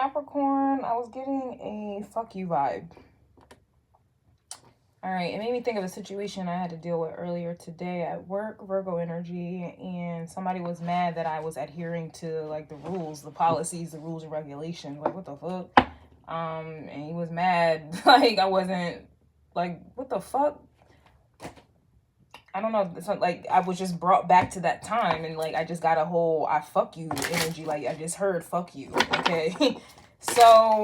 Capricorn, I was getting a fuck you vibe. All right, it made me think of a situation I had to deal with earlier today at work, Virgo energy, and somebody was mad that I was adhering to like the rules, the policies, the rules and regulations. Like, what the fuck? And he was mad like I wasn't, like, what the fuck? I don't know. It's not like I was just brought back to that time, and like I just got a whole I fuck you energy. Like I just heard fuck you. Okay. So,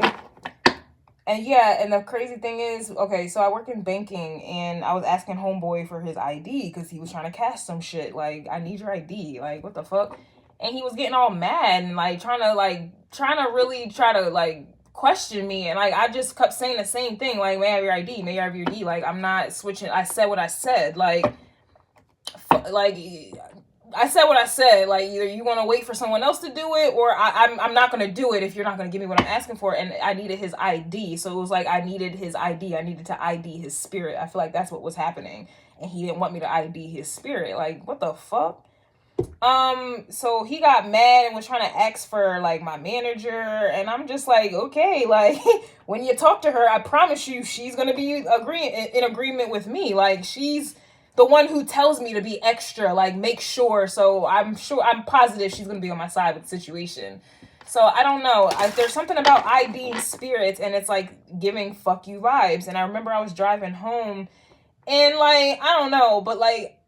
and yeah, and the crazy thing is, okay, so I work in banking, and I was asking homeboy for his ID because he was trying to cash some shit. Like, I need your ID. Like, what the fuck? And he was getting all mad and like trying to really try to like question me, and like I just kept saying the same thing. Like, may I have your ID? May I have your ID? Like, I'm not switching. I said what I said. Like I said what I said. Like, either you want to wait for someone else to do it, or I'm not going to do it if you're not going to give me what I'm asking for. And I needed his ID. So it was like I needed his ID. I needed to ID his spirit. I feel like that's what was happening. And he didn't want me to ID his spirit. Like, what the fuck? So he got mad and was trying to ask for like my manager. And I'm just like, okay, like when you talk to her, I promise you she's going to be in agreement with me. Like, she's the one who tells me to be extra, like, make sure. So I'm positive she's going to be on my side with the situation. So I don't know. There's something about IDing spirits, and it's like giving fuck you vibes. And I remember I was driving home, and like, I don't know, but like,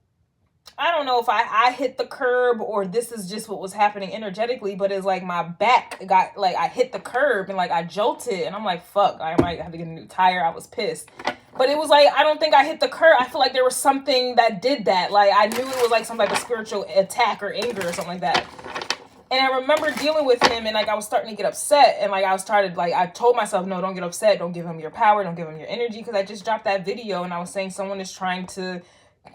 I don't know if I hit the curb or this is just what was happening energetically, but it's like my back got, like, I hit the curb and like I jolted, and I'm like, fuck, I might have to get a new tire. I was pissed. But it was like, I don't think I hit the curb. I feel like there was something that did that. Like, I knew it was like some type of spiritual attack or anger or something like that. And I remember dealing with him, and like I was starting to get upset, and like I told myself, no, don't get upset. Don't give him your power. Don't give him your energy. Because I just dropped that video and I was saying someone is trying to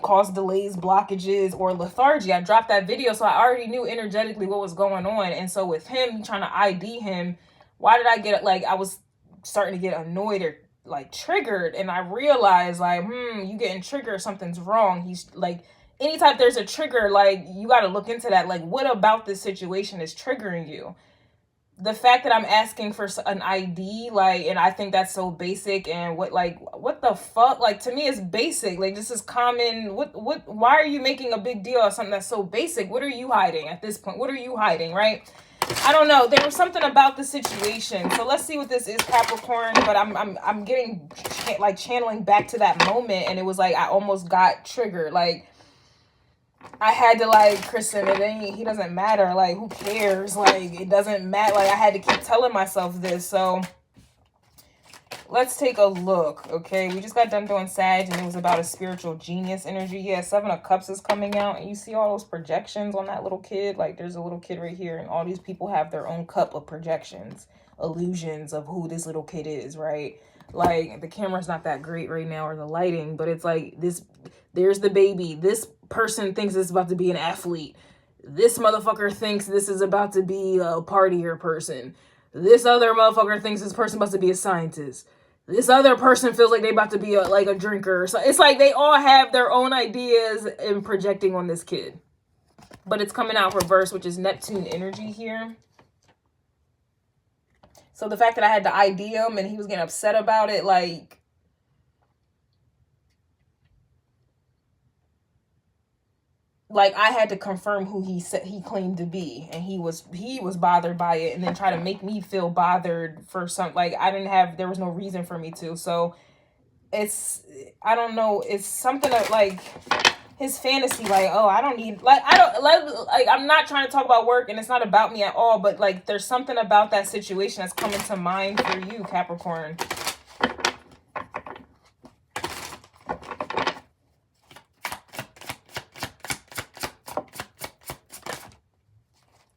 cause delays, blockages, or lethargy. I dropped that video, so I already knew energetically what was going on. And so with him trying to ID him, why did I get, like, I was starting to get annoyed or like triggered, and I realized like, you getting triggered, something's wrong. He's like, anytime there's a trigger, like, you got to look into that. Like, what about this situation is triggering you? The fact that I'm asking for an ID, like, and I think that's so basic, and what the fuck? Like, to me, it's basic. Like, this is common. Why are you making a big deal of something that's so basic? What are you hiding at this point? What are you hiding, right? I don't know. There was something about the situation. So let's see what this is, Capricorn. But I'm getting like channeling back to that moment, and it was like I almost got triggered. Like, I had to, like, Kristen, he doesn't matter. Like, who cares? Like, it doesn't matter. Like, I had to keep telling myself this. So let's take a look. Okay, we just got done doing Sag, and it was about a spiritual genius energy. Yeah, 7 of Cups is coming out, and you see all those projections on that little kid. Like, there's a little kid right here, and all these people have their own cup of projections, illusions of who this little kid is, right? Like, the camera's not that great right now, or the lighting, but it's like this. There's the baby. This person thinks it's about to be an athlete. This motherfucker thinks this is about to be a partier person. This other motherfucker thinks this person about to be a scientist. This other person feels like they about to be a drinker. So it's like they all have their own ideas and projecting on this kid. But it's coming out reverse, which is Neptune energy here. So the fact that I had to ID him and he was getting upset about it, like I had to confirm who he said he claimed to be, and he was bothered by it, and then try to make me feel bothered for some, like, there was no reason for me to. So it's, I don't know, it's something that, like, his fantasy, like, oh, I don't need, like, I'm not trying to talk about work, and it's not about me at all, but like, there's something about that situation that's coming to mind for you, Capricorn.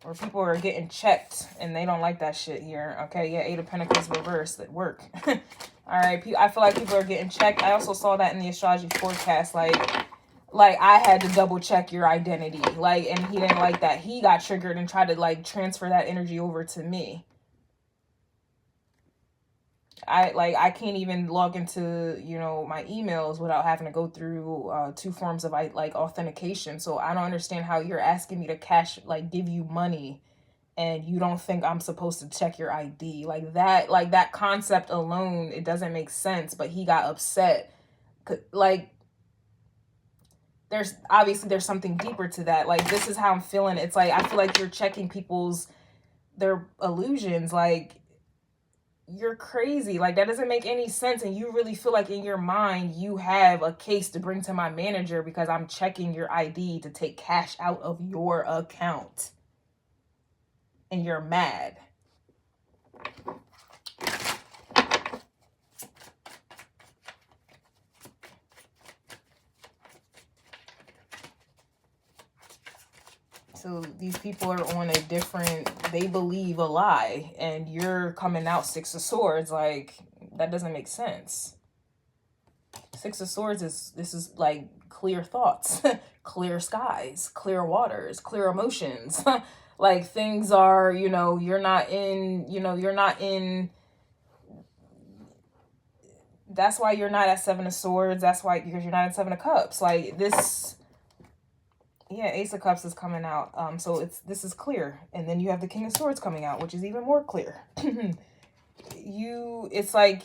Or people are getting checked and they don't like that shit here. Okay, yeah, 8 of Pentacles reversed at work. All right, I feel like people are getting checked. I also saw that in the astrology forecast, like I had to double check your identity, like, and he didn't like that. He got triggered and tried to like transfer that energy over to me. I can't even log into, you know, my emails without having to go through 2 forms of like authentication. So I don't understand how you're asking me to give you money and you don't think I'm supposed to check your ID. Like that concept alone, it doesn't make sense. But he got upset. Like, there's something deeper to that. Like, this is how I'm feeling. It's like, I feel like you're checking their illusions. Like, you're crazy. Like, that doesn't make any sense. And you really feel like in your mind you have a case to bring to my manager because I'm checking your ID to take cash out of your account. And you're mad. So these people are on a different, they believe a lie, and you're coming out Six of Swords. Like, that doesn't make sense. Six of Swords this is like clear thoughts, clear skies, clear waters, clear emotions. Like, things are, you're not in, that's why you're not at Seven of Swords. That's why, because you're not at Seven of Cups. Like, this, yeah, Ace of Cups is coming out. So this is clear. And then you have the King of Swords coming out, which is even more clear. It's like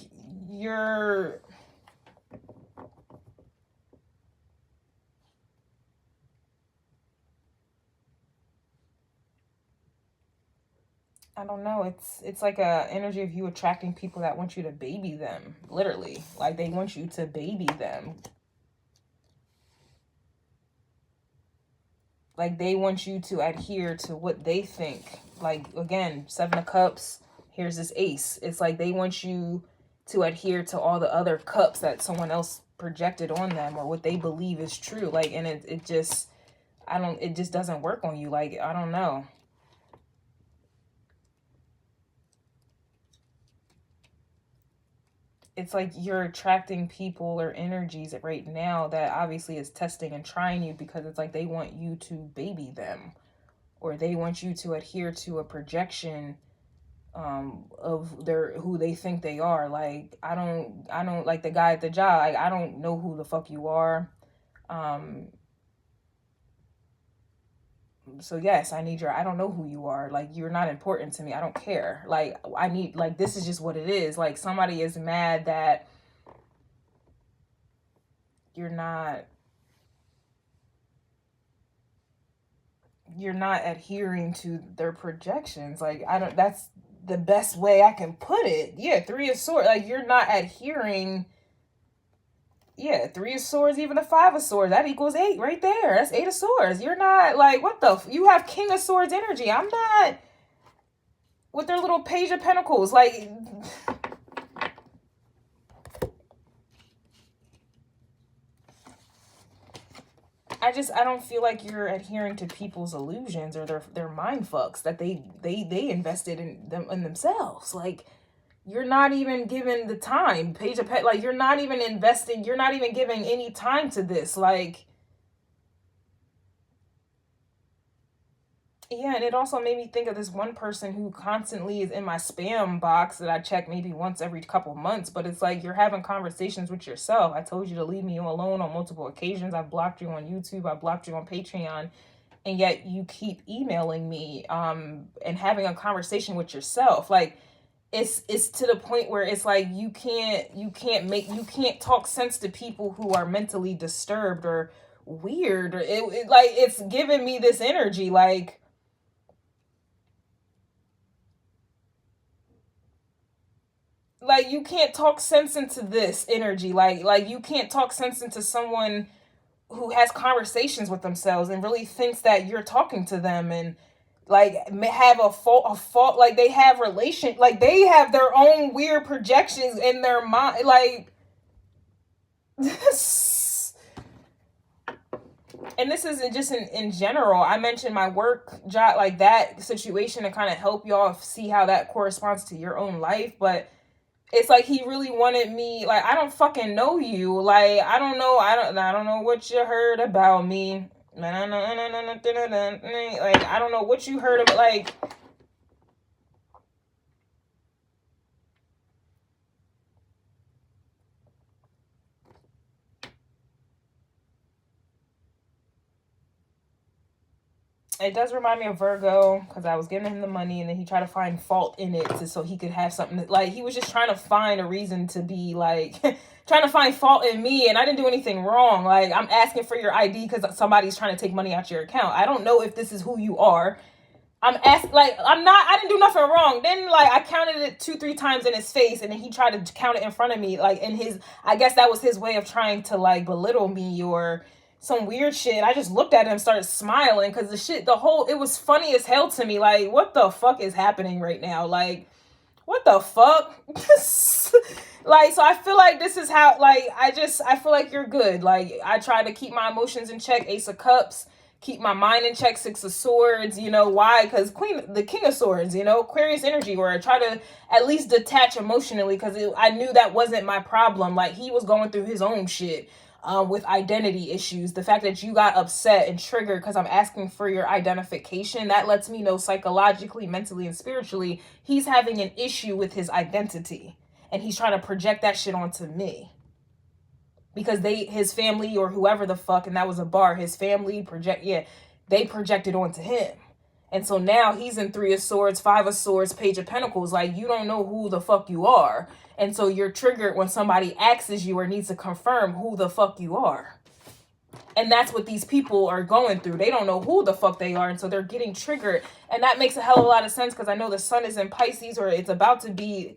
you're, I don't know. It's like a energy of you attracting people that want you to baby them. Literally. Like, they want you to baby them. Like, they want you to adhere to what they think. Like, again, Seven of Cups, here's this Ace. It's like they want you to adhere to all the other cups that someone else projected on them, or what they believe is true. Like, and it just, it just doesn't work on you. Like, I don't know. It's like you're attracting people or energies right now that obviously is testing and trying you, because it's like they want you to baby them, or they want you to adhere to a projection of who they think they are. Like, I don't like the guy at the job. Like, I don't know who the fuck you are. So yes, I don't know who you are. Like, you're not important to me. I don't care. Like, this is just what it is. Like, somebody is mad that you're not adhering to their projections. Like, that's the best way I can put it. Yeah, Three of Swords. Like, you're not adhering. Yeah, Three of Swords, even the Five of Swords, that equals 8 right there. That's 8 of Swords. You're not, like, what the, you have King of Swords energy. I'm not, with their little Page of Pentacles. Like, I don't feel like you're adhering to people's illusions or their mind fucks that they invested in themselves. Like, you're not even given the time. Page of Pet, like, you're not even investing, you're not even giving any time to this. Like, yeah, and it also made me think of this one person who constantly is in my spam box that I check maybe once every couple months. But it's like, you're having conversations with yourself. I told you to leave me alone on multiple occasions. I blocked you on YouTube. I blocked you on Patreon. And yet you keep emailing me and having a conversation with yourself. Like, it's to the point where it's like you can't talk sense to people who are mentally disturbed or weird, or like, it's giving me this energy. Like, you can't talk sense into this energy. Like you can't talk sense into someone who has conversations with themselves and really thinks that you're talking to them, and like have a fault, like they have like they have their own weird projections in their mind. Like, and this isn't just in general. I mentioned my work job, like that situation, to kind of help y'all see how that corresponds to your own life. But it's like he really wanted me, like, I don't fucking know you. Like, I don't know what you heard about me. Like, I don't know what you heard of, like, It does remind me of Virgo, because I was giving him the money and then he tried to find fault in it so he could have something like, he was just trying to find a reason to be like trying to find fault in me, and I didn't do anything wrong. Like, I'm asking for your ID because somebody's trying to take money out your account. I don't know if this is who you are. I'm asking, like, I didn't do nothing wrong. Then, like, I counted it 2-3 times in his face, and then he tried to count it in front of me, like, in his, I guess that was his way of trying to, like, belittle me or some weird shit. I just looked at him and started smiling, because it was funny as hell to me. Like, what the fuck is happening right now? Like, what the fuck? Like, so I feel like this is how, like, I feel like you're good. Like, I try to keep my emotions in check, Ace of Cups. Keep my mind in check, Six of Swords. You know why? Because the King of Swords, you know, Aquarius energy, where I try to at least detach emotionally, because I knew that wasn't my problem. Like, he was going through his own shit with identity issues. The fact that you got upset and triggered because I'm asking for your identification, that lets me know psychologically, mentally, and spiritually, he's having an issue with his identity. And he's trying to project that shit onto me. Because his family or whoever the fuck, and that was a bar, his family they projected onto him. And so now he's in 3 of Swords, 5 of Swords, Page of Pentacles. Like, you don't know who the fuck you are. And so you're triggered when somebody asks you or needs to confirm who the fuck you are. And that's what these people are going through. They don't know who the fuck they are. And so they're getting triggered. And that makes a hell of a lot of sense, because I know the sun is in Pisces, or it's about to be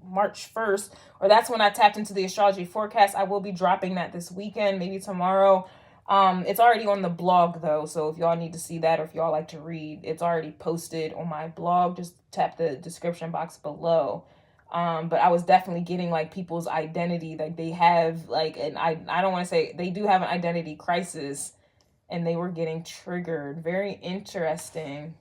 March 1st, or that's when I tapped into the astrology forecast. I will be dropping that this weekend, maybe tomorrow. It's already on the blog though, so if y'all need to see that, or if y'all like to read, it's already posted on my blog. Just tap the description box below. But I was definitely getting like people's identity, that they have like, and I don't want to say, they do have an identity crisis, and they were getting triggered. Very interesting.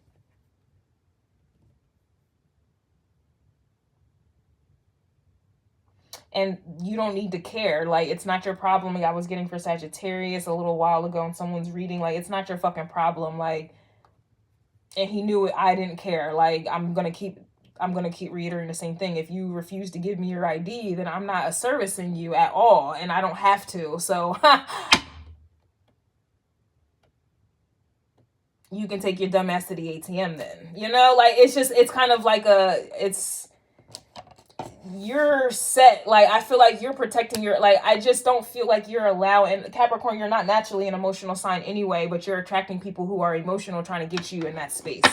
And you don't need to care. Like, it's not your problem. Like, I was getting for Sagittarius a little while ago in someone's reading. Like, it's not your fucking problem. Like, and he knew it. I didn't care. Like, I'm gonna keep reiterating the same thing. If you refuse to give me your ID, then I'm not servicing you at all, and I don't have to. So you can take your dumb ass to the ATM then. You know, like, it's kind of like you're set. Like, I feel like you're protecting I just don't feel like you're allowing. Capricorn, you're not naturally an emotional sign anyway, but you're attracting people who are emotional, trying to get you in that space.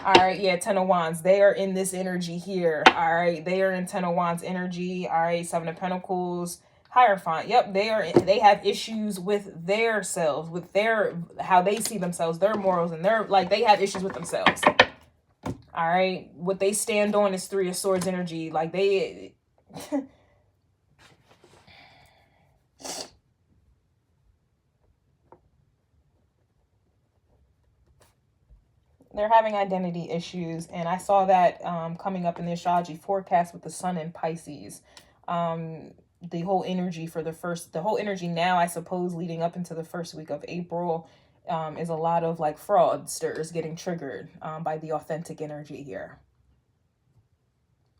All right, yeah, 10 of Wands. They are in this energy here. All right, they are in 10 of Wands energy. All right, 7 of Pentacles, Hierophant. Yep, they have issues with their selves, with how they see themselves, their morals, and they have issues with themselves. All right, what they stand on is 3 of Swords energy. Like, they they're having identity issues, and I saw that coming up in the astrology forecast with the sun in Pisces. The whole energy now, I suppose, leading up into the first week of April, is a lot of like fraudsters getting triggered by the authentic energy here.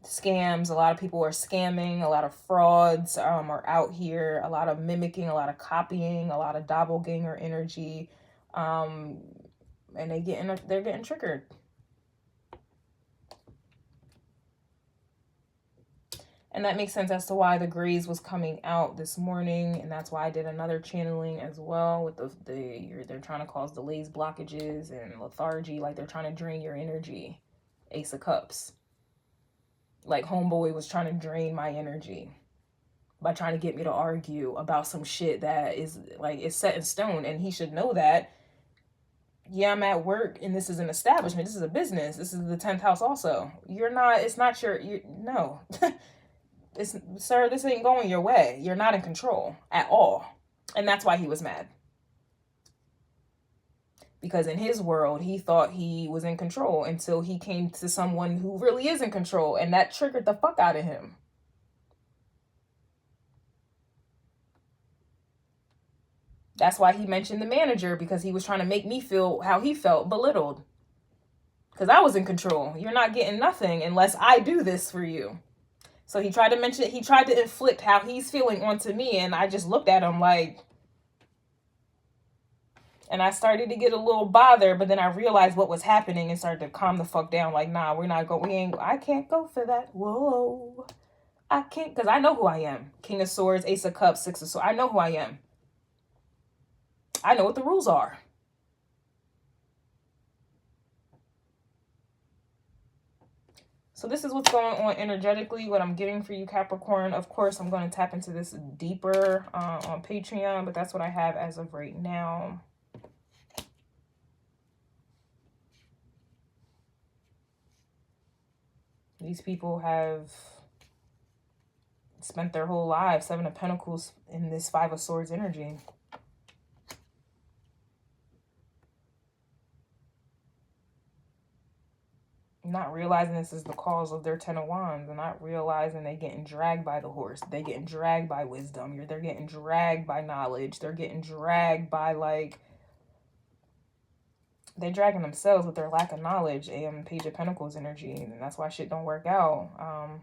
Scams, a lot of people are scamming, a lot of frauds are out here, a lot of mimicking, a lot of copying, a lot of doppelganger energy, and they're getting triggered. And that makes sense as to why the grays was coming out this morning, and that's why I did another channeling as well with they're trying to cause delays, blockages, and lethargy. Like, they're trying to drain your energy. Ace of Cups. Like, homeboy was trying to drain my energy by trying to get me to argue about some shit that is set in stone, and he should know that. Yeah, I'm at work, and this is an establishment. This is a business. This is the 10th house also. No. Sir, this ain't going your way. You're not in control at all. And that's why he was mad. Because in his world, he thought he was in control until he came to someone who really is in control. And that triggered the fuck out of him. That's why he mentioned the manager, because he was trying to make me feel how he felt, belittled. Because I was in control. You're not getting nothing unless I do this for you. So he tried to inflict how he's feeling onto me, and I just looked at him like, And I started to get a little bothered, but then I realized what was happening and started to calm the fuck down. Like, nah, I can't go for that. Whoa. I can't, because I know who I am. King of Swords, Ace of Cups, Six of Swords. I know who I am. I know what the rules are. So this is what's going on energetically, what I'm getting for you, Capricorn. Of course, I'm going to tap into this deeper on Patreon, but that's what I have as of right now. These people have spent their whole lives, Seven of Pentacles, in this Five of Swords energy. Not realizing this is the cause of their Ten of Wands, and not realizing they're getting dragged by the horse. They're getting dragged by wisdom. They're getting dragged by knowledge. They're getting dragged by, like, they're dragging themselves with their lack of knowledge. Page of Pentacles energy, and that's why shit don't work out.